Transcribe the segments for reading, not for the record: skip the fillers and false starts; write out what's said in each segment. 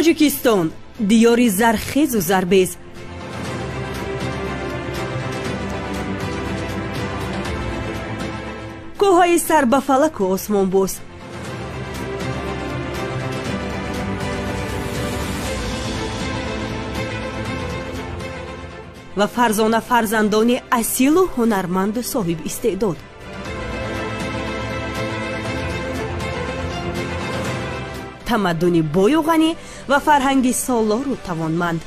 توجیکستان دیاری زرخیز و زربیز. کوههای سر به فلک و آسمان بوس. و فرزانه فرزندان اصیل و هنرمند و صاحب استعداد. تمدن بای و غنی و فرهنگ سالار و توانمند.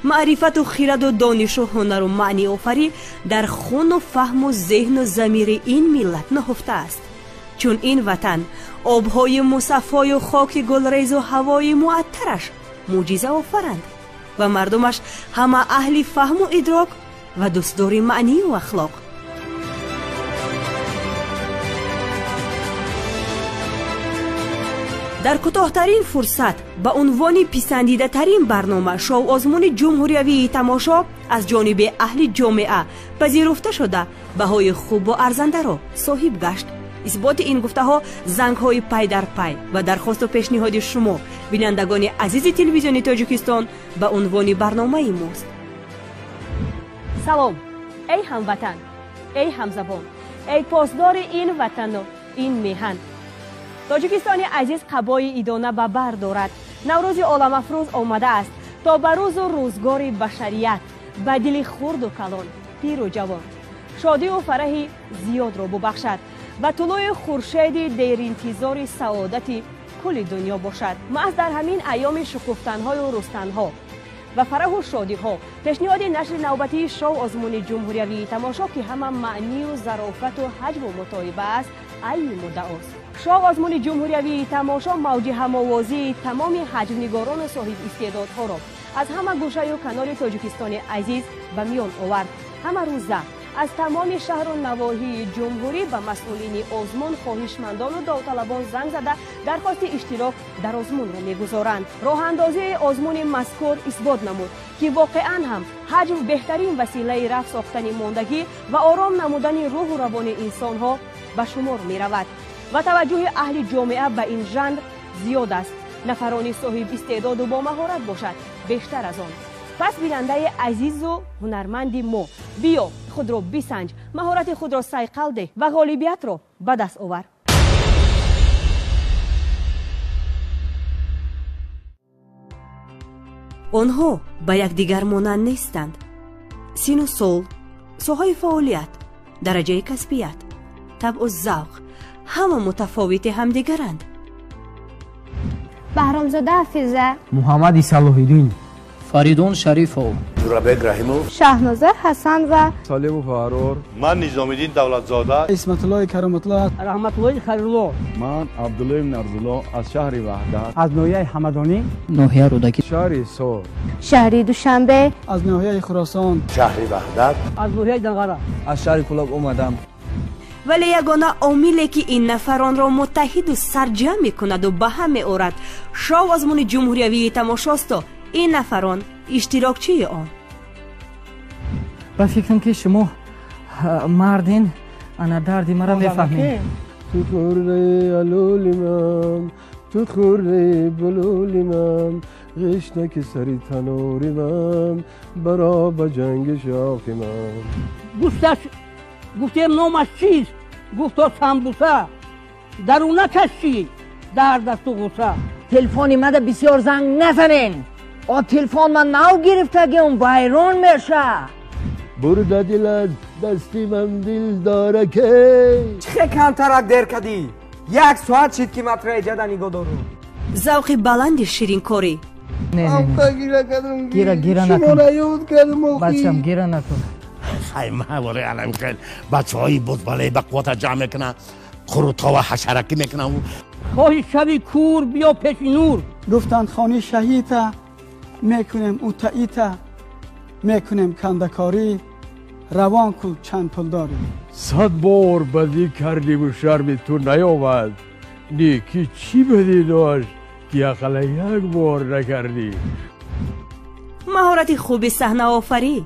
معرفت و خرد و دانش و هنر و معنی آفری در خون و فهم و ذهن و ضمیر این ملت نهفته است. چون این وطن آبهای مصفای و خاک گلریز و هوای معطرش معجزه آفرند و مردمش همه اهل فهم و ادراک و دوستدار معنی و اخلاق. در کوتاه‌ترین فرصت به عنوان پسندیده ترین برنامه شو آزمون جمهوری تماشا از جانب اهل جامعه پذیرفته شده بهای خوب و ارزنده را صاحب گشت. اثبات این گفته ها زنگ های پای در پای و درخواست و پیشنهاد شما بینندگان عزیز تلویزیون تاجیکستان به عنوان برنامه ماست. سلام ای هموطن، ای همزبان، ای پاسدار این وطن و این میهن. تاجیکستان عزیز قبای ایدانه به بر دارد. نوروز عالم افروز آمده است تا به روز و روزگار بشریت به دل خرد و کلان، پیر و جوان شادی و فرح زیاد را ببخشد و طلوع خورشید دیر انتظار سعادت کل دنیا باشد. محض در همین ایام شکفتن‌ها و رستن‌ها و فرح و شادی ها پیشنهاد نشر نوبتی شو آزمون جمهوری تماشا که همه معنی و ظرافت و حجم و مطالبه است ای مدعاست. شو آزمون جمهوری تماشا موج هماوازی تمام حجم‌نگاران و صاحب استعدادها را از همه گوشه و کنار تاجیکستان عزیز به میان آورد. همه روزه از تمام شهر و نواحی جمهوری به مسئولین آزمون خواهشمندان و داوطلبان زنگ زده درخواست اشتراک در آزمون را می‌گذارند. راه اندازی آزمون مذکور اثبات نمود که واقعاً هم حجم بهترین وسیله رفع ساختن ماندگی و آرام نمودن روح و روان انسان‌ها به شمار می‌رود و توجه اهل جامعه به این ژانر زیاد است. نفرانی صاحب استعداد و با مهارت باشد بیشتر از آن. پس بیننده عزیز و هنرمندی ما، بیا خود را بسنج، مهارت خود را صیقل ده و غالبیت را به دست آور. آنها به یکدیگر مانند نیستند. سن و سال، ساحه فعالیت، درجه کسبیت، طبع و ذوق همه متفاوت همدیگرند. بهرامزاده حفیظه، محمد صلاح‌الدین، فریدون شریفو، جورابک رحیمو، شاهنازه حسن و سالم فرور، من نظامالدین دولتزاده، اسمت الله کرامت الله، رحمت الله خلیل‌الله، من عبدالله بن ارزالله از شهر وحدت، از ناحیه حمدانی، ناحیه رودکی، شهر سور، شهری دوشنبه، از ناحیه خراسان، شهر وحدت، از ناحیه دنقره، از شهر کلاب اومدم. ولی یگانه عاملی که این نفران را متحد و سرجمع می‌کند و به هم می‌آورد شو آزمون جمهوری تماشاست. این نفران اشتراکچی آن. با فکرم که شما مردین انا دردی مرا میفهمید. تو خوره علولی من، تو خوره بلولی من، غشنک سری تنوری من، برا با جنگ شاخی من. گفتش گفتیم نامش چیست؟ گفت تا سمبوسه درونکش چی؟ درد است و غصه. تلفنی مده بسیار زنگ نزنین. تلفن من نو گرفته که اون بیرون میشه. برده دلت دستی من دل داره که چه کمترک در کدی؟ 1 ساعت شد که مطرح جدا نگاه دارو. ذوق بلند شیرین کاری. نه گیره نکن بچم، گیره نکن. خیمه ولی علم که بچه های بزباله به قوت جمع میکنن، خروطا و حشرکی میکنن. خواهی شبی کور بیا پیش نور. گفتند خانه شهیده میکنیم او تاییده، میکنیم کندکاری، روان کو چند پول داری. 100 بار بدی کردی و شرم تو نیامد، نیکی چی بدی داشت که اقل 1 بار نکردی. مهارت خوب صحنه آفری.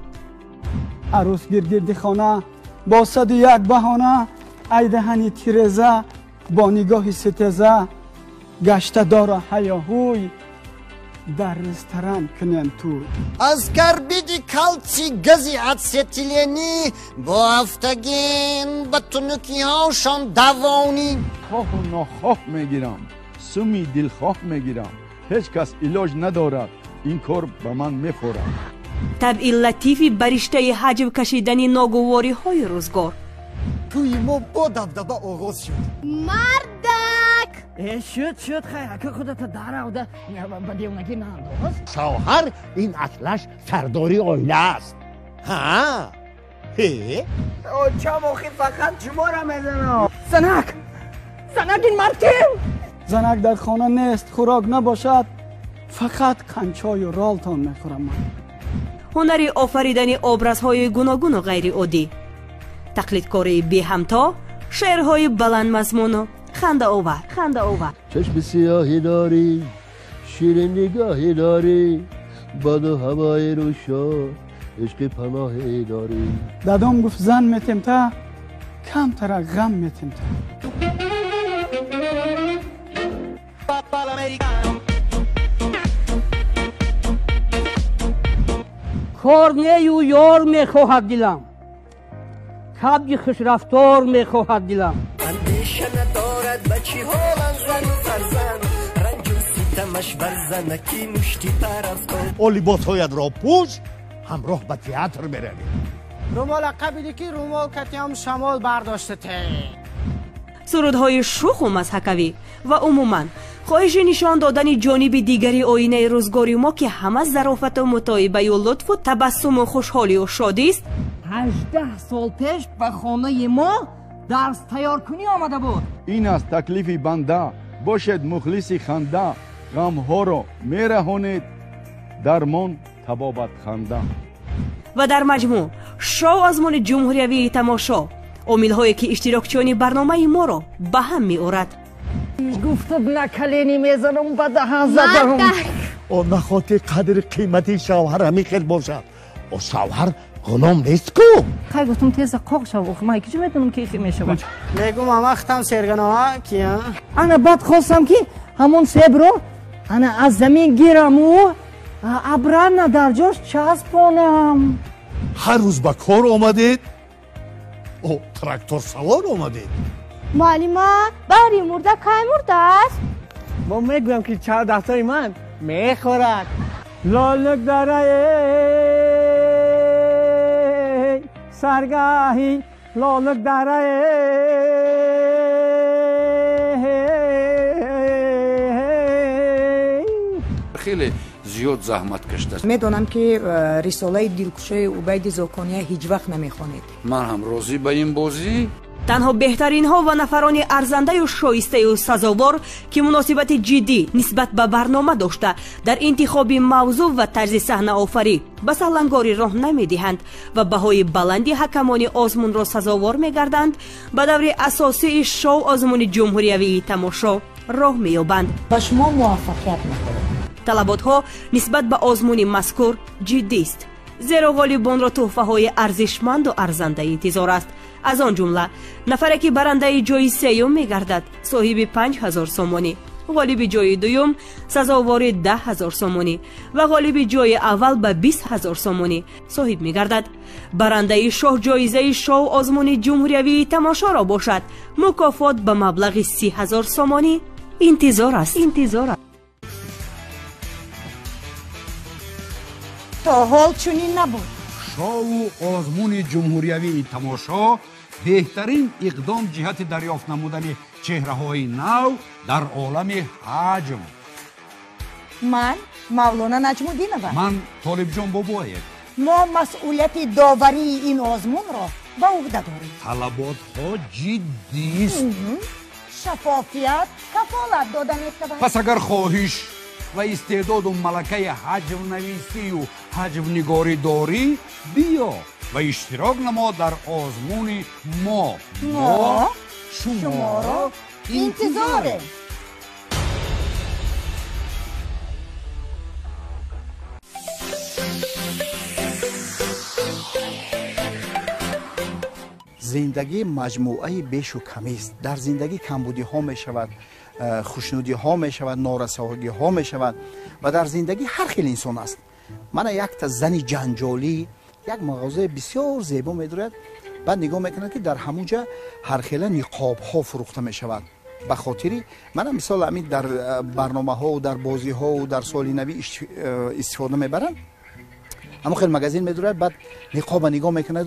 عروس گرد خانه با 101 بهانه، ای دهنی تیرزه با نگاه ستیزه، گشته داره هیاهوی در رستوران کنیم تو. از کربیدی کالسی گازی اتسیتیلینی با افتگین با تونکی هاشان دوانی. خواه و ناخواه میگیرم، سمی دلخواه میگیرم، هیچ کس علاج ندارد، این کار به من میخورد. طبع لطیفی برشته حجم کشیدن ناگواری های روزگار. توی ما با دبدبه آغاز شد. مردک شد خیلی که خودت داره و دیونگی نانداز. شوهر این اصلش سرداری آیله است. ها هی چه موقعی فقط شما را میزنم. زنک این مرتیم. زنک در خانه نیست، خوراک نباشد، فقط کنچای و رالتان میخورم من. هنری آفریدن ابرازهای گوناگون و غیر عادی، تقلیدکاری بی همتا، شعرهای بلند مضمون و خنده آور. چشم سیاهی داری، شیرین نگاهی داری، باد و هوای روشا، عشق پناهی داری. دادام گفت زن میتیمتا، کمتر غم میتیمتا. کارنی و یار میخواهد دلم، کبج خوش رفتار میخواهد دلم. اندیشه ندارد بچی ها زن و فرزن، رنج و ستمش بر زنکی مشتی پرستان. او لباسهایت را پوش، همراه به تئاتر بروی. رومال قبیلی که رومال کتیم شمال برداشته ته. سرودهای شوخ و مضحکوی و عموماً خواهش نشان دادن جانب دیگری آینه روزگاری ما که همه ظرافت و متعیبه و لطف و تبسم و خوشحالی و شادی است. 18 سال پیش به خانه ما درس تیار کنی آمده بود. این است تکلیف بنده، باشد مخلص خنده، غم ها را میرهانید، درمان تبابت خنده. و در مجموع شو آزمون جمهوریوی تماشا عامل‌هایی که اشتراکچیان برنامه ما را به هم می‌آورد. گفته نکلینی میزنم به دهان زدم. او نخاطر قدر قیمتی شوهر همی خیل باشد. او شوهر غلام نیست کو. خیلی گفتم تیز قاق شو من که چه میدونم کیفی میشود. میگم اما ختم سرگناه کیا. انا بعد خواستم که همون سیب رو انا از زمین گیرم و ابران در جاش چسبونم. هر روز به کار آمدید؟ او تراکتور سوار آمدید؟ معلمه بری مرده که مرده است؟ ما میگویم که چه دفتری من میخورد. لالک داره سرگاهی، لالک داره خیلی زیاد زحمت کشته. میدونم که رساله دلکشه عبید زاکانی هیچ وقت نمیخوانید. من هم راضی به این بازی. تنها بهترین ها و نفران ارزنده و شایسته و سزاوار که مناسبت جدی نسبت به برنامه داشته در انتخاب موضوع و طرز صحنه آفری به سلنگاری راه نمیدهند و بهای بلندی حکمان آزمون را سزاوار میگردند، به دور اساسی شو آزمون جمهوریوی تماشا راه مییابند. با شما موفقیت میخواهیم. طلبات ها نسبت به آزمون مذکور جدی است، زیرا غالبان را تحفه های ارزشمند و ارزنده انتظار است. از آن جمله نفری که برنده جای سیوم میگردد صاحب 5000 سومانی، غالب جای دوم سزاوار 10000 سومانی و غالب جای اول به 20000 سومانی صاحب میگردد. برنده شاه جایزه شو آزمون جمهوریوی تماشا را باشد، مکافات به مبلغ 30000 سومانی انتظار است. تا حال چنین نبود. شو آزمون جمهوریوی تماشا بهترین اقدام جهت دریافت نمودن چهره های نو در عالم حجم. من مولانا نجم‌الدینова. من طالب جان بابایه. ما مسئولیت داوری این آزمون را به عهده داریم. طلبات ها جدی است. شفافیت کفالت دادن است. پس اگر خواهش و استعداد و ملکه حجم نویسی و حجم نگاری داری، بیا و اشتراک نما در آزمون ما شما را انتظاره. زندگی مجموعه بیش و کمی است. در زندگی کمبودی ها می شود، خوشنودی ها می شود، نارسایی ها می شود و در زندگی هر خیلی انسان است. من یک تا زن جنجالی یک مغازه بسیار زیبا می دارد، بعد نگاه میکنه که در همونجا هر خیلی نقاب ها فروخته می شود. به خاطری من مثال همین در برنامه ها و در بازی ها و در سال نوی استفاده میبرن. اما خیلی مگزین میدارد، بعد نقاب نگاه میکنه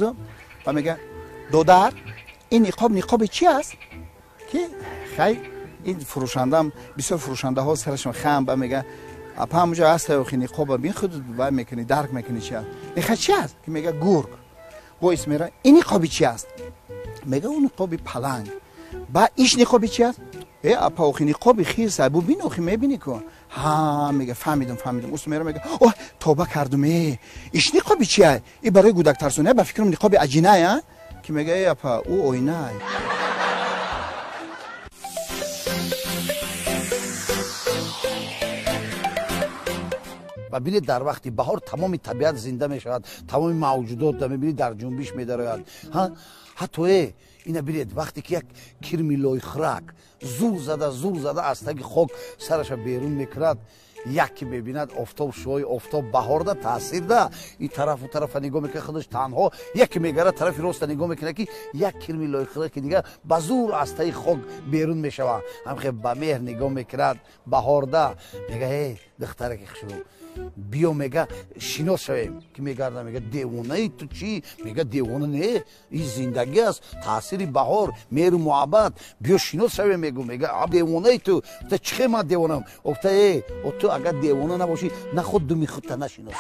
و میگه دودر این نقاب چی است؟ که خیلی این فروشنده هم بسیار فروشنده ها سرشون خم و میگه اپا همونجا هست و خیلی نقاب بین خود و میکنی درک میکنی چی است؟ میگه چی است؟ که میگه گرگ. باعث میره این نقاب چی است؟ میگه اون نقاب پلنگ. با ایش نقاب چی است؟ اپا اوخی نقاب خیس ابو بین اوخی میبینی که ها میگه فهمیدم اوست میگه اوه توبه کردم ایش نقاب چیه؟ این برای گودک ترسونه به فکرم نقاب عجینه که میگه اپا او اوینه. و ببینید در وقتی بهار تمام طبیعت زنده می شود، تمام موجودات میبینید در جنبش می درآید. حتی اینا ببینید وقتی که یک کرمی لای خرک زور زده از تگ خاک سرش بیرون میکرد، یکی ببیند آفتاب شوی آفتاب بهار ده تاثیر ده، این طرف و طرف نگاه میکنه خودش تنها، یکی میگره طرف راست نگاه میکنه که یک کرمی لای خرک دیگه به زور از تگ خاک بیرون میشود. هم خیلی به مهر نگاه میکرد بهار ده، میگه هی دختره که خشو بیا میگه شناس شویم، که میگردم میگه دیوانه ای تو چی؟ میگه دیوانه نه، این زندگی است، تاثیر بهار، مهر و محبت، بیا شناس شویم. میگه دیوانه ای تو چه من دیوانم؟ گفته تو اگر دیوانه نباشی نه خود دو میخودت نشناسی.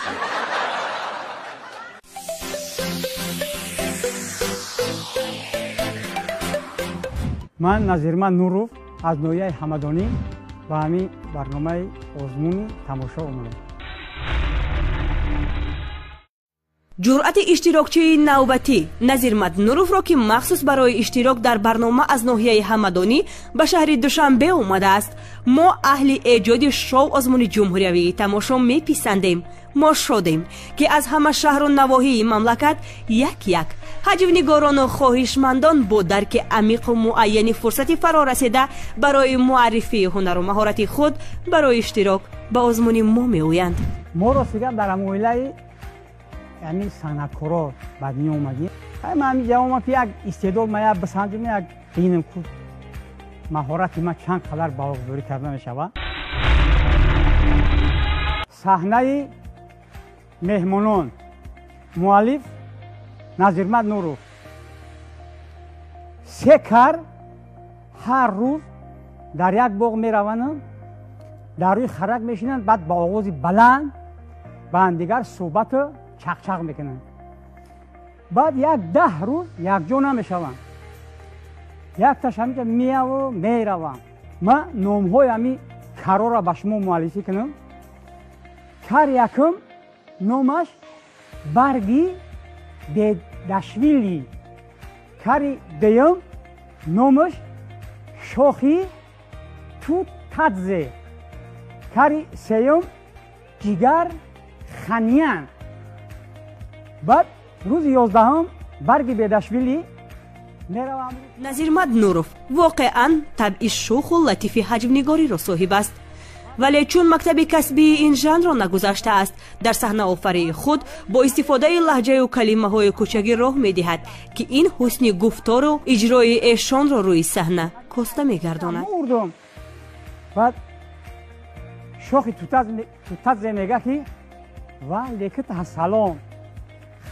من نظیرمند نوروف از نویه همدانی و همین برنامه آزمونی تماشا اومدم. جرأت اشتراکچی نوبتی نظیرمند نوروف را که مخصوص برای اشتراک در برنامه از ناحیه همدانی به شهر دوشنبه اومده است. ما اهل ایجاد شو آزمون جمهوریوی تماشا میپسندیم. ما شدیم که از همه شهر و نواحی مملکت یک هجونگاران و خواهشمندان با درک عمیق و معین فرصتی فرا رسیده برای معرفی هنر و مهارت خود برای اشتراک به آزمون ما میآیند. ما را سیگم در امویله یعنی صنعتکارا بعد می اومدیم. من جوام که یک استعداد ما بسنجم یک بینم که مهارت ما چند قدر باوقداری کرده میشود. صحنه مهمانان مؤلف نظیرمند نوروف. سه کار هر روز در یک باغ می روند، در روی خرک میشینند، بعد با آواز بلند با همدیگر صحبت چق میکنند. بعد 10 روز یک جا نمیشوند، یک تاش همینجا میروند. من نامهای همی کارا را به شما معرفی کنم. کار یکم نامش برگی دشویلی، کاری دوم نامش شوخی تو تدزه، کاری سوم جگر خنیان. بعد روز 11 برگی بدشویلی میروم. نظیرمند نوروف واقعا طبع شوخ و لطیف حجم‌نگاری را صاحب است، ولی چون مکتب کسبی این ژانر را نگذاشته است، در صحنه آفری خود با استفاده لهجه و کلمه های کوچکی راه میدهد که این حسن گفتار و اجرای ایشان را روی صحنه کاسته میگرداند. بعد شوخی تو تز میگه که ولیکت سلام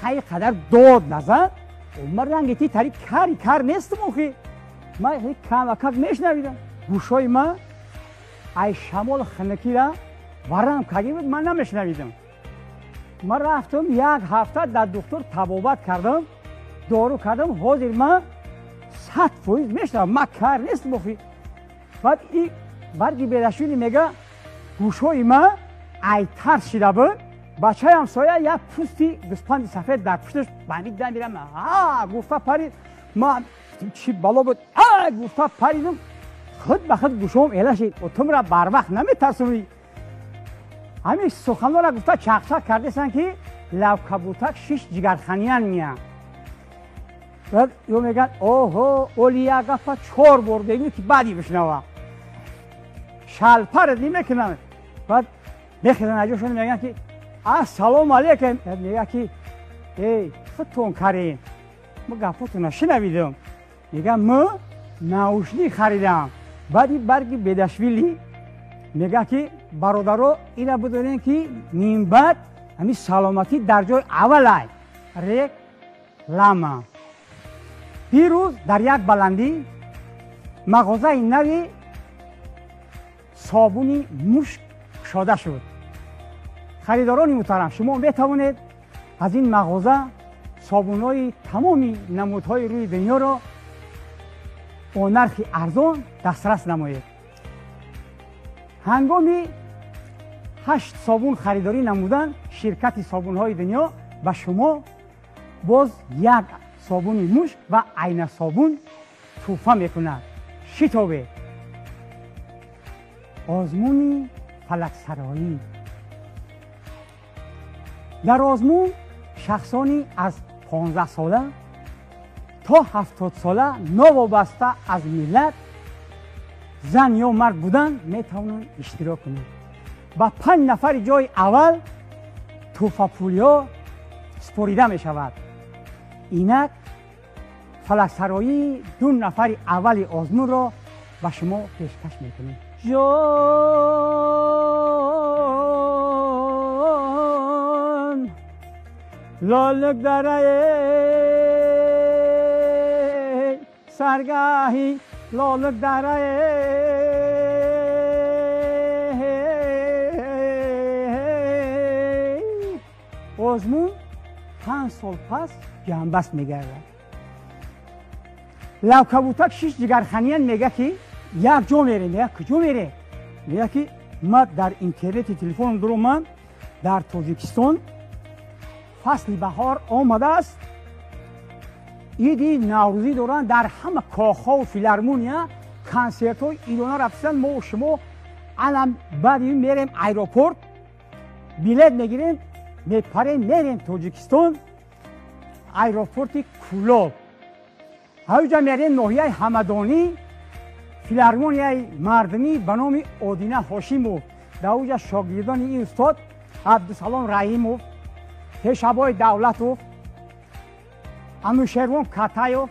خیلی قدر داد نزد. من رنگیتی تاری کار نیست موخی. من هیچ کم و کم میشنویدم. گوشای من ای شمال خنکی را ورم کگی بود، من نمیشنویدم. من رفتم 1 هفته در دکتر طبابت کردم، دارو کردم، حاضر من 100% میشنوم. من کار نیست موخی. بعد این برگی بدشویلی میگه گوشای من ای ترس شده بود. بچه همسایه یک پوستی گوسفند سفید در پشتش بندیدم میرم. گفته پرید. من چی بالا بود؟ گفته پریدم. خود به خود گوشم ایله شد. و تو مرا بر وقت نمیترسونی. همین سخنان را گفته چق کرده سن که لو کبوتک 6 جگرخنیان میان. بعد یو میگن اوهو اولی یک گفت 4 بار بگیم که بعدی بشنوم. شلپر میکنن. بعد میخیرن اجاشون میگن که سلام علیکم. میگه که ای خودتون کارین ما گفتون نشنویدم. میگم ما ناوشنی خریدم. بعدی برگی بدشویلی میگه که برادرو اینا بدونین که نیم بعد همین سلامتی در جای اول ای ریک لاما. پیروز در یک بلندی مغازه نوی صابونی مشک شده شد. خریداران محترم شما میتوانید از این مغازه صابون‌های تمامی نمودهای روی دنیا را با نرخ ارزان دسترس نمایید. هنگامی 8 صابون خریداری نمودن شرکت صابون‌های دنیا به شما باز یک صابون مشک و عین صابون تحفه میکند. شتابه آزمون فلکسرایی. در آزمون شخصانی از 15 ساله تا 70 ساله نوابسته از ملت زن یا مرد بودن میتوانند اشتراک کنند. با 5 نفر جای اول تحفه پولیا سپریده می شود. اینک فلکسرایی 2 نفر اول آزمون را به شما پیشکش میکنیم. جان لالک دره سرگاهی لالک دره آزمون 5 سال پس جنبست میگردد. لوکبوتک 6 جگرخانیان میگه که یک جا میره. میگه کجا میره؟ میگه که ما در اینترنت تلفن درو من در تاجیکستان فصل بهار آمده است. ایدی نوروزی دوران در همه کاخها و فیلارمونیا کنسرت های ایران رفتن. ما و شما الان بعد میریم ایروپورت بلیط میگیریم میپریم میریم تاجیکستان ایروپورت کولاب. هاوجا میریم ناحیه همدانی فیلارمونیای مردمی به نام آدینه هاشیموف. در اوجا شاگردان این استاد عبدالسلام رحیموف، پیشوای دولتوف، انوشیروان کاتایوف،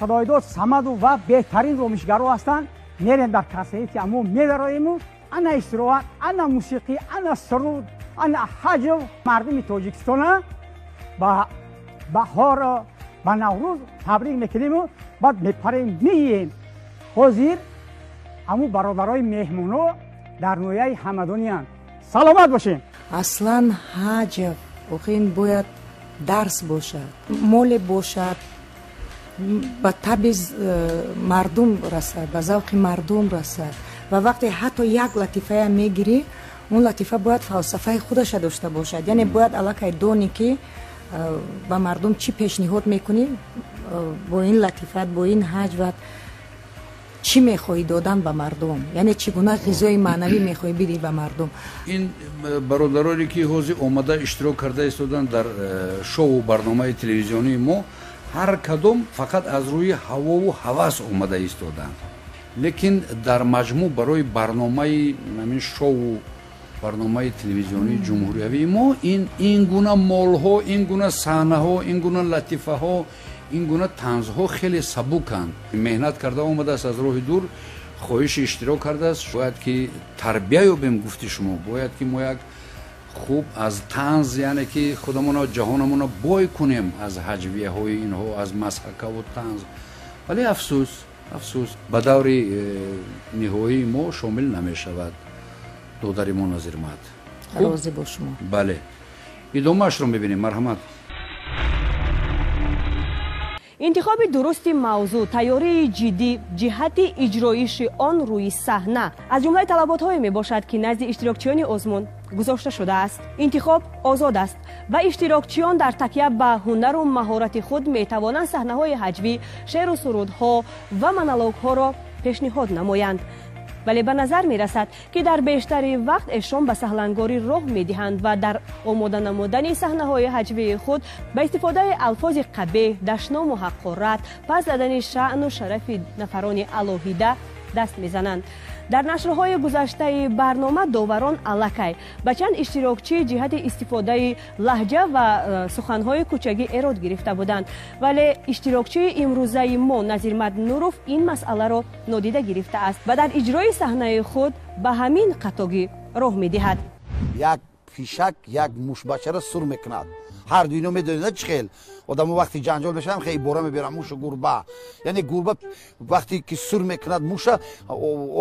خدایداد صمدوف و بهترین رومیشگرا هستند. میریم در کاسیتی امو میبراییم. انا استراحت، انا موسیقی، انا سرود، انا حج. مردم تاجیکستان با بهار و نوروز تبریک میکنیم و بعد میپریم میگیم. حاضر امو برادرای مهمونو در نویه همدانی هستند. سلامت باشین. اصلا حج واقعا باید درس باشد، مال باشد، به طب مردم رسد، به ذوق مردم رسد. و وقتی حتی یک لطیفه میگیری اون لطیفه باید فلسفه خودش داشته باشد. یعنی باید علاقه دونی که با مردم چی پیشنهاد میکنی با این لطیفت، با این حج و چی میخوایی دادن به مردم، یعنی چگونه غذای معنوی میخوایی بدی به مردم. این برادرانی که حوزه اومده اشتراک کرده ایستادن در شو و برنامه تلویزیونی ما، هر کدوم فقط از روی هوا و هوس اومده ایستادن. لیکن در مجموع برای برنامه همین شو و برنامه تلویزیونی جمهوری ما این گونه مال ها، این گونه صحنه ها، این گونه لطیفه ها، این گونه طنز ها خیلی سبکند. مهنت کرده اومده است از راه دور، خواهش اشتراک کرده است. باید که تربیه رو بهم گفتی شما، باید که ما یک خوب از طنز، یعنی که خودمون جهانمون بای کنیم از هجویه های اینها، از مسحکه و طنز. ولی افسوس به دور نهایی ما شامل نمی شود. دوداری ما نظر مد. راضی با شما. بله. ادامه‌اش رو می‌بینیم. مرحمت. انتخاب درست موضوع، تیاری جدی، جهت اجرایش آن روی صحنه از جمله طلبات‌های میباشد که نزد اشتراکچیان آزمون گذاشته شده است. انتخاب آزاد است و اشتراکچیان در تکیه به هنر و مهارت خود میتوانند صحنه‌های هجوی، شعر و سرودها و مونولوگ‌ها را پیشنهاد نمایند. ولی به نظر می رسد که در بیشتر وقت ایشان به سهلنگاری راه می دهند و در آماده نمودن صحنه های هجوی خود به استفاده الفاظ قبیح، دشنام و حقارت، پس زدن شأن و شرف نفران الهیده даст мезананд. дар нашрҳои гузаштаи барнома доварон аллакай ба чанд иштирокчӣ ҷиҳати истифодаи лаҳҷа ва суханҳои кӯчагӣ эрод гирифта буданд, вале иштирокчии имрӯзаи мо Назирмат Нуров ин масъаларо нодида гирифтааст ва дар иҷрои саҳнаи худ ба ҳамин қатогӣ роҳ медиҳад. як пишак як мушбачаро сур мекунад. ҳар ду ино медонед чӣ хел одамо вақти ҷанҷол мешаванд хеле ибора меберанд мушу гурба, яъне гурба вақте ки сур мекунад муша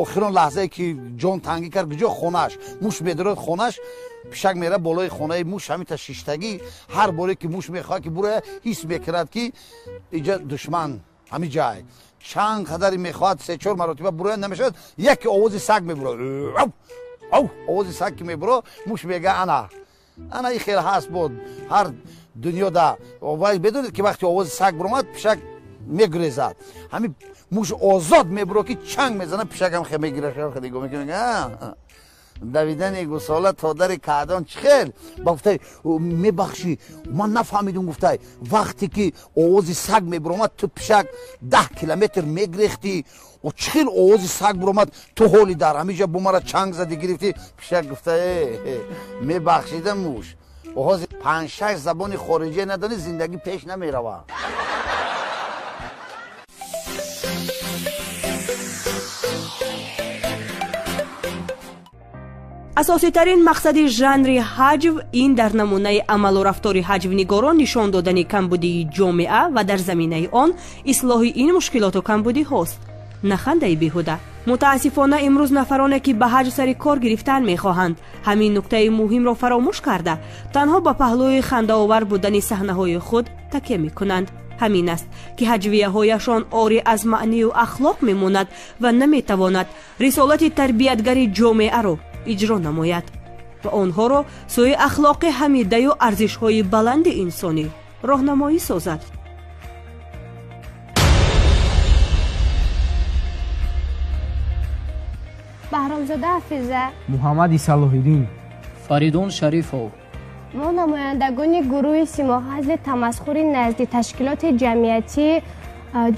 охирон лаҳзае ки ҷон тангӣ кард куҷо хонаш муш медорад хонаш пишак мера болои хонаи муш ҳамита шиштагӣ ҳар боре ки муш мехоҳад ки бура ҳис мекунад ки иҷа душман ҳами ҷай чанд қадаре мехоҳад 3-4 маротиба бурояд намешавад яке овози саг мебурад овози саг ки мебуро муш мега ана и хел ҳаст бод ҳар дунё да вай bedonед ки вақти овози саг буромад пишак мегурезад ҳами муш озод мебуро ки чанг мезанад пишакам хе мегирад нигоҳ мекунад давидани гусола тодари каъдон чӣ хел ба гуфтай мебахшӣ ман нафаҳмидум гуфтай вақте ки овози саг мебуромад ту пишак 10 километр мегирехтӣ чӣ хел овози саг буромад ту ҳоли дар ҳамиҷа бо мара чанг задӣ гирифтӣ пишак гуфта мебахшида муш ҳозир 5-6 забони хориҷие надонӣ зиндагӣ пеш намеравад. асоситарин мақсади жанри ҳаҷв ин дар намунаи амалу рафтори ҳаҷвнигорон нишон додани камбудии ҷомеа ва дар заминаи он ислоҳи ин мушкилоту камбудиҳост. нахандаи беҳуда. мутаассифона имрӯз нафароне ки ба ҳаҷв сари кор гирифтан мехоҳанд ҳамин нуктаи муҳимро фаромӯш карда танҳо ба паҳлӯи хандаовар будани саҳнаҳои худ такя мекунанд. ҳамин аст ки ҳаҷвияҳояшон ори аз маънию ахлоқ мемонад ва наметавонад рисолати тарбиятгари ҷомеаро иҷро намояд ва онҳоро сӯи ахлоқи ҳамидаю арзишҳои баланди инсонӣ роҳнамоӣ созад. баҳромзода ҳафиза, муҳаммади салоҳиддин, фаридун шарифов. мо намояндагони гурӯҳи симоҳазли тамасхури назди ташкилоти ҷамъиятӣ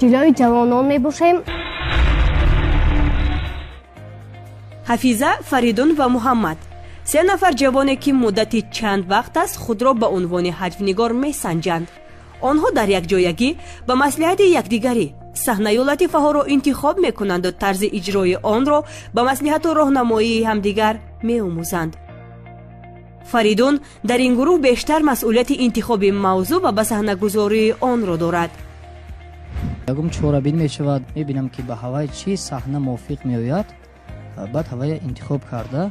ҷилои ҷавонон мебошем. ҳафиза, фаридун ва муҳаммад се нафар ҷавоне ки муддати чанд вақт аст худро ба унвони ҳаҷвнигор месанҷанд. онҳо дар якҷоягӣ ба маслиҳати якдигарӣ саҳнаю латифаҳоро интихоб мекунанду тарзи иҷрои онро ба маслиҳату роҳнамоии ҳамдигар меомӯзанд. фаридун дар ин гурӯҳ бештар масъулияти интихоби мавзӯъ ва ба саҳнагузории онро дорад. ягум чорабин мешавад, мебинам ки ба ҳаваи чӣ саҳна мувофиқ меояд, баъд ҳавая интихоб карда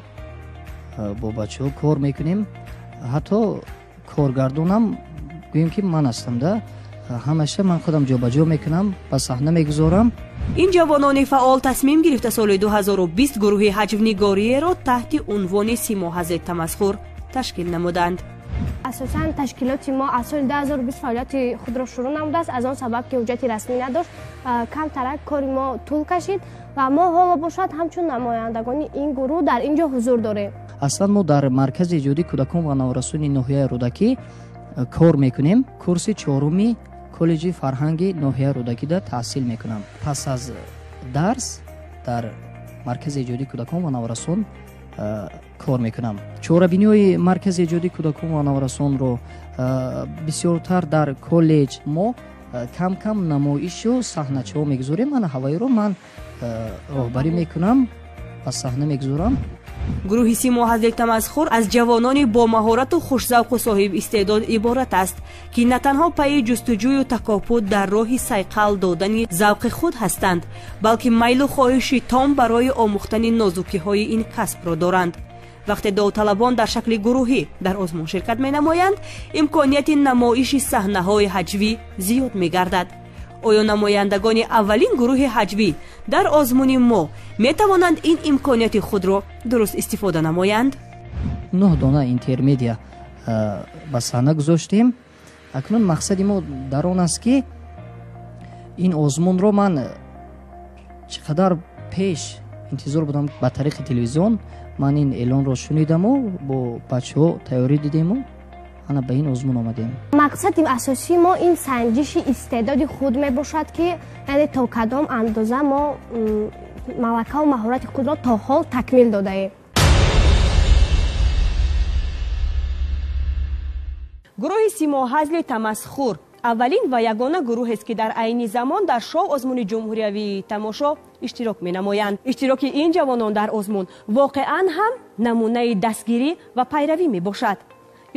бо бачаҳо кор мекунем. ҳатто коргардонам гӯем ки ман ҳастам да ҳамаша ман худам ҷобаҷо мекунам, ба саҳна мегузорам. ин ҷавонони фаъол тасмим гирифта соли 2020 гурӯҳи ҳаҷвнигориеро таҳти унвони симоҳазли тамасхур ташкил намуданд. асосан ташкилоти мо аз соли 2020 фаъолияти худро шурӯъ намудааст. аз он сабаб ки ҳуҷҷати расмӣ надошт, камтарак кори мо тӯл кашид ва мо ҳоло бошад ҳамчун намояндагони ин гурӯҳ дар ин ҷо ҳузур дорем. аслан мо дар маркази эҷодии кӯдакон ва новорасони ноҳияи рӯдакӣ кор мекунем. курси 4-уми коллеҷи фарҳанги ноҳияи рӯдакида таҳсил мекунам. пас аз дарс дар маркази эҷодии кӯдакон ва наворасон кор мекунам. чорабиниҳои маркази эҷодии кӯдакон ва новорасонро бисёртар дар коллеҷ мо кам кам намоишу саҳначаҳо мегузорем. ана ҳавайро ман роҳбарӣ мекунам, ба саҳна мегузорам. гурӯҳи симоҳазли тамасхур аз ҷавонони бомаҳорату хушзавқу соҳибистеъдод иборат аст ки на танҳо пайи ҷустуҷӯю такопут дар роҳи сайқал додани завқи худ ҳастанд, балки майлу хоҳиши том барои омӯхтани нозукиҳои ин касбро доранд. вақте довталабон дар шакли гурӯҳӣ дар озмун ширкат менамоянд, имконияти намоиши саҳнаҳои ҳаҷвӣ зиёд мегардад. оё намояндагони аввалин гурӯҳи ҳаҷвӣ дар озмуни мо метавонанд ин имконияти худро дуруст истифода намоянд? 9 дона интермедия ба саҳна гузоштем. акнун мақсади мо дар он аст ки ин озмунро ман чӣ қадар пеш интизор будам ба тариқи телевизион ман ин эълонро шунидаму бо бачаҳо тайёрӣ дидему ана ба ин озмун омадем. мақсади асосии мо ин санҷиши истеъдоди худ мебошад ки яъне то кадом андоза мо малака ва маҳорати худро то ҳол такмил додаем. гурӯҳи симоҳазли тамасхур аввалин ва ягона гурӯҳест ки дар айни замон дар шоу озмуни ҷумҳуриявии тамошо иштирок менамоянд. иштироки ин ҷавонон дар озмун воқеан ҳам намунаи дастгирӣ ва пайравӣ мебошад.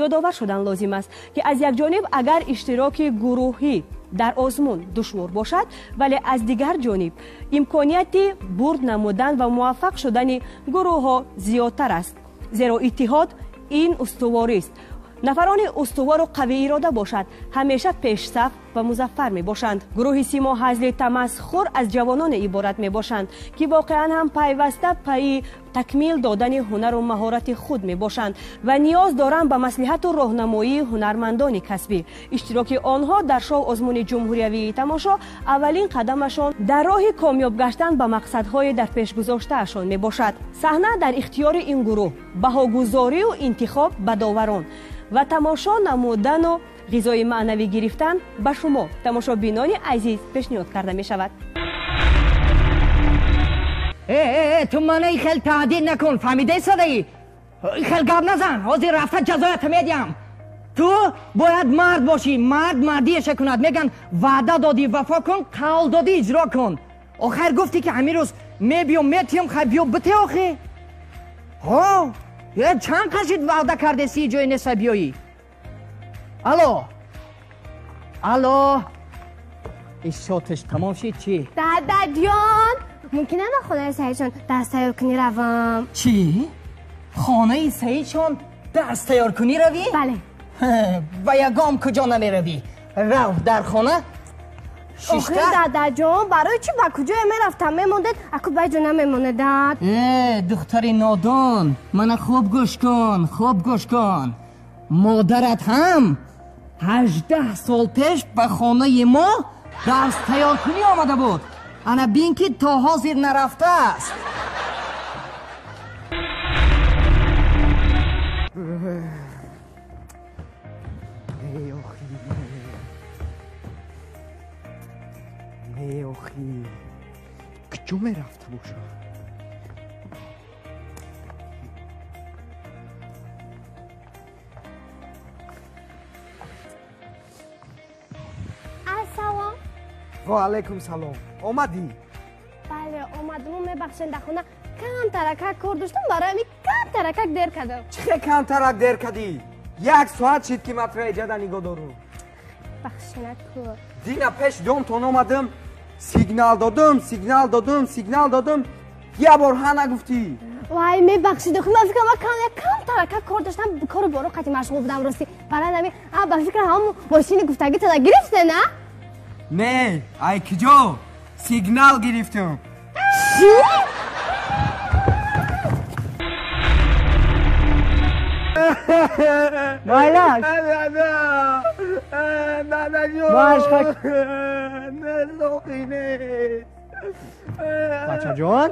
ёдовар шудан лозим аст ки аз якҷониб агар иштироки гурӯҳӣ дар озмун душвор бошад, вале аз дигар ҷониб имконияти бурд намудан ва муваффақ шудани гурӯҳҳо зиёдтар аст. зеро иттиҳод ин устуворист. нафарони устувору қавиирода бошад ҳамеша пешсаф ва музаффар мебошанд. гурӯҳи симоҳазли тамасхур аз ҷавононе иборат мебошанд ки воқеан ҳам пайваста пайи такмил додани ҳунару маҳорати худ мебошанд ва ниёз доранд ба маслиҳату роҳнамоии ҳунармандони касбӣ. иштироки онҳо дар шоу озмуни ҷумҳуриявии тамошо аввалин қадамашон дар роҳи комёб гаштан ба мақсадҳои дар пешгузоштаашон мебошад. саҳна дар ихтиёри ин гурӯҳ, баҳогузорию интихоб ба доварон ва тамошо намудану ғизои маънавӣ гирифтан ба шумо тамошобинони азиз пешниҳод карда мешавад. ту манаи хел таҳдид накун, фаҳмидаи садаи? хел гап назан, ҳозир рафта ҷазоята медиҳам. ту бояд мард бошӣ, мард мардиеша кунад. меган ваъда додӣ, вафо кун, қавл додӣ, иҷро кун. охир гуфтӣ ки ҳамин рӯз мебиём, метиём, хай биё бите охир. чанд қашид ваъда кардеси ҷои неса биёӣ? алло ишоташ тамом шид чӣ? дадаҷон, мумкин аст ба хонаи саидшон дарс тайёркунӣ равам? чӣ? хонаи саидшон дарс тайёркунӣ равӣ? бале. ба ягом куҷо намеравӣ? рав дар хона охир дадаҷон, барои чӣ ба куҷое мерафтам? мемондед акубайҷон намемонедад? духтари нодон, мана хуб гӯш кун, хуб гӯш кун. модарат ҳам 18 сол пеш ба хонаи мо дарс тайёркунӣ омада буд. ана бин ки то ҳозир нарафтааст. куҷо мерафта бошад? ассалом. ва алайкум салом. омадӣ? бале, омадиму. мебахшед дар хона камтаракак кор доштам, барои ҳамин камтаракак дер кардам. чӣ хел камтарак дер кадӣ? 1 соат шид ки матраи ҷада нигоҳ дорум. бахшинаку. дина пеш домтон омадам, сигнал додам, я бор ҳа нагуфтӣ. вай мебахшед, ман фикрам камтаракак кор доштам, кори боро қати машғул будам рости. барои ҳамин ба фикрам ҳамун мошини гуфтагитада гирифте, на? не, ай киҷо сигнал гирифтам. чӣ? байлаш бачаҷон,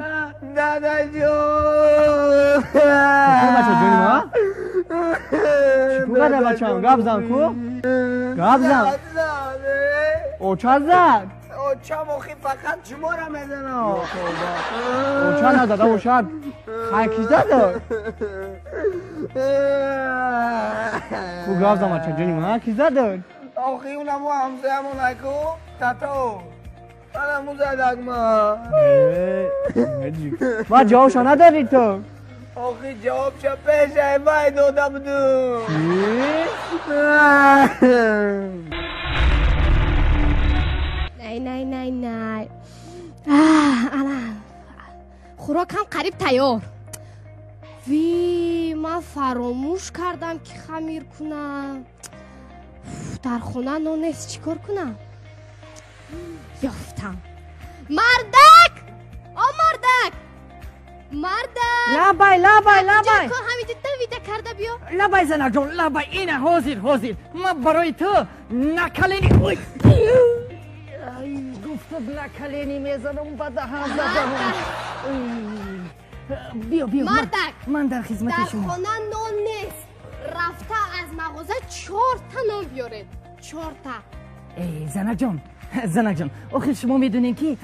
бачаҷонима чикугада бачам, гап зан ку, гап зан. оча зад. очам охи фақат шуморо мезанам. оча назада бошад. хай ки зада? ку гап зан бачаҷонима, ки зада? охи унамо ҳамсоямон айку тато. анаму задагма. ва ҷавобшо надорӣ ту? охи ҷавобшо пешай вай дода будум. най. ана хӯрокам қариб тайёр. ви ман фаромӯш кардам ки хамир кунам. дар хона нон нест, чӣ кор кунам? ёфтам. мардак! о мардак! мардак! лабай ҳамиҷа давида карда биё. лабай занаҷон, лабай. ина ҳозир ман барои ту накалени гуфтад накалени мезанам ба даҳан задам. биё мардак, ман дар хизмати шумо. дар хона нон нест. рафта аз мағоза 4 та нон биёред. 4 та. занаҷон, охир шумо медонем ки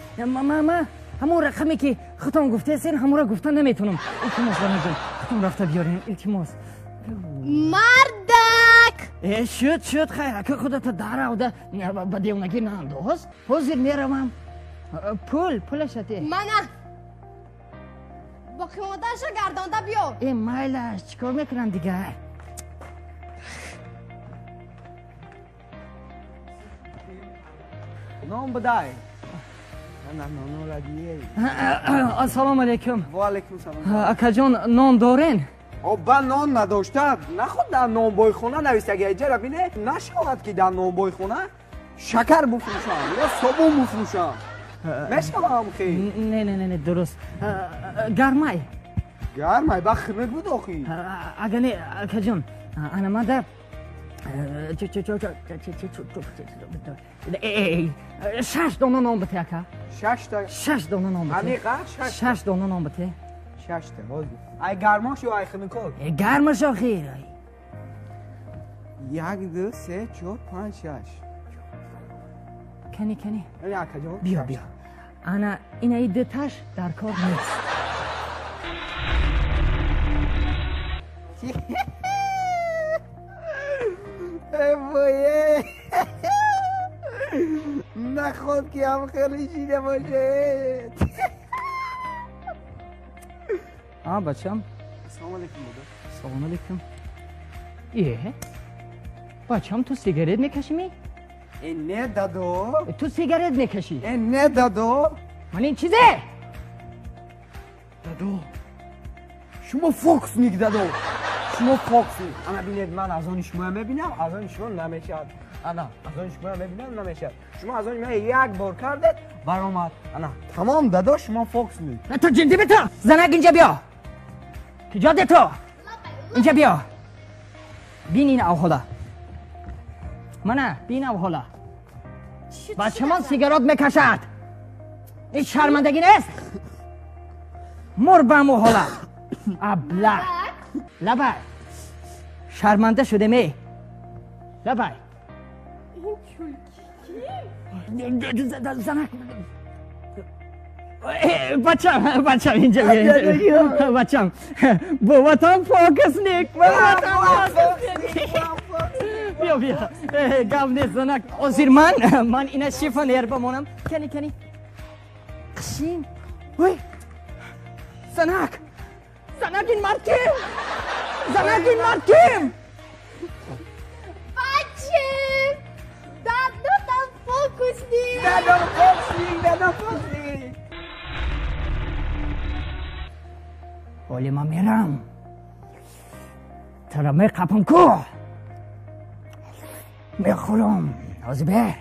همون رقمی که خودتون گفته هستین همون را گفتن نمیتونم. التماس بانو جان خودتون رفته بیارین. التماس. مردک شد خیر که خودت داره و ده با دیونگی نانداز حاضر میروم. پولشتی منه با قیمتش گردانده بیا. این مایلش چیکار میکنم دیگه؟ نام بدای. نه رادیه. السلام علیکم. و علیکم سلام. اکا جان نان دارین؟ با نان نداشته نخود در نانبای خونه نویسته اجاره بینه نشود که در نانبای خونه شکر بفروشم یا صابون بفروشم میشم خیلی. نه درست. گرمای بخیر بود آخی. اگه نه اکا جان انا ماده 6 دانه نان بده اکا. 6 دانه نان بده. انیقه 6 دانه نان بده. 6 تا باز. ای گرماش یا ای خنکار؟ گرمش آخیر. 1 2 3 4 5 6. کنی بیا انا این ای دتاش در کار نیست. بایه نخود که هم خیلی شیده باشه. بچم سلام علیکم بوده. سلام علیکم. بچم تو سیگارت میکشی؟ نه دادو. تو سیگارت میکشی؟ نه دادو. من این چیزه؟ دادو شما فوکس نیک دادو. شما فوکس نیک. انا بینید من از آن شما میبینم از آن شما نمیشد. انا از آن شما میبینم نمیشد. شما از آن من یک بار کردید برآمد. انا تمام دادو شما فوکس نیک. تو جندی بتا زنک اینجا بیا. کجا ده تو؟ اینجا بیا. بین این اوهلا. منه بین اوهلا. بچه من سیگارات میکشد. این شرمندگی نیست؟ مربم اوهلا. ابله لبای شرمنده شده می لبای زنک بچم اینجا بیا بچم باباتم فوکس نیک بیا گاو نیست زنک ازیر من اینه شیفا نیر بمانم کنی قشین زنک این مرتیم بچه دادم فوکس نیک حالی من میرم ترمه قپم کو میخورم حاضر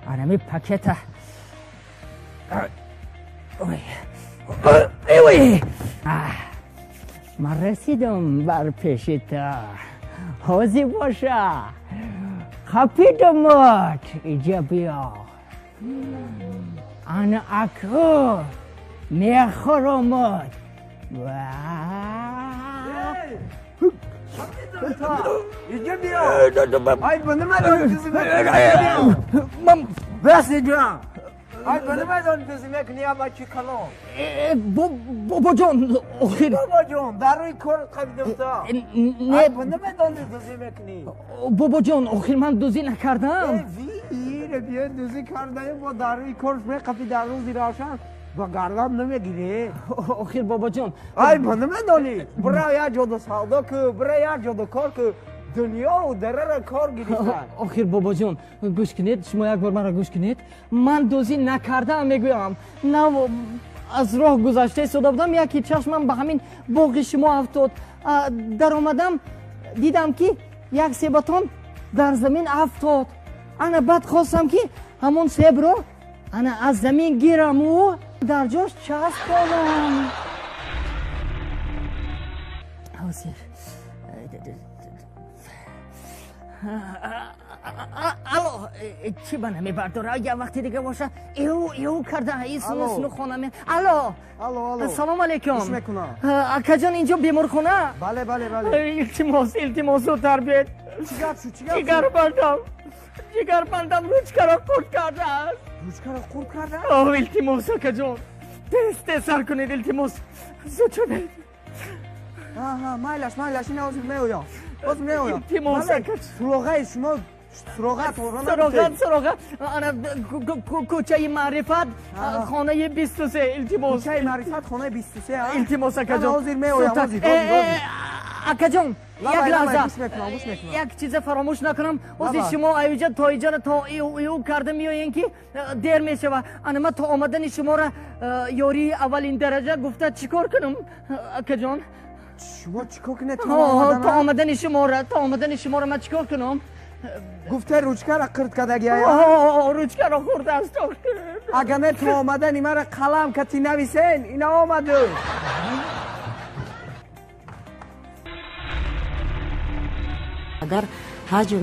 انمی پاکت من رسیدم بر پیشتا حاضر باشه خپیدمت اینجا بیا انا اکو میخورمت اینجا بیا ای بنده من بس اینجا ای بنده من دزمه کنی اما چی کلام بابا جان بابا جان در روی کار خریدم تا ای بنده من دزمه کنی بابا جان آخر من دوزی نکردم بیا دوزی کردم با در روی کار خفی در روز دیراشن با گردم نمیگیره آخر بابا جان ای بنده من دانی برای یک جادو سودا که برای یک جادو کار که دنیا و درر کار گرفتن آخر بابا جان گوش کنید شما یک بار مرا گوش کنید من دوزی نکردم میگویم نه از راه گذشته صدا بودم یکی چشمم به همین باغ شما افتاد در آمدم دیدم که یک سیبتان در زمین افتاد انا بعد خواستم که همون سیب رو انا از زمین گیرم و در جاش چسبانم حاضر الو چی بنا میبرداره یا وقتی دیگه باشه ایو کرده ایسو خونه می الو سلام علیکم خوش میکنم اکا جان اینجا بیمار خونه بله التماس و تربیت چی گپ بردم جگربندم روچکا را خورد کرده است. روچکا را خورد کرده است؟ آه التماس اکا جان، تست سر کنید التماس. زود شده. مایلش این آزم میویم. التماس اکا. سراغه شما سراغت انا کوچه معرفت خانه 23 التماس. کوچه معرفت خانه 23 التماس اکا جان. حاضر میویم. اکا جان یک لحظه یک چیز فراموش نکنم. واسه شما ایوجا تا اینجا تا ایو کرده میایین که دیر میشه. انا تا آمدن شما را یاری اولین درجه گفته چیکار کنم اکا جان؟ شما چیکار کنه تا آمدن شما را من چیکار کنم؟ گفته روچکا را قرد کردگی روچکا را خورده است. اگر نه تو آمدن ایما را قلم کتی نویسین اینا آمده. اگر هر جور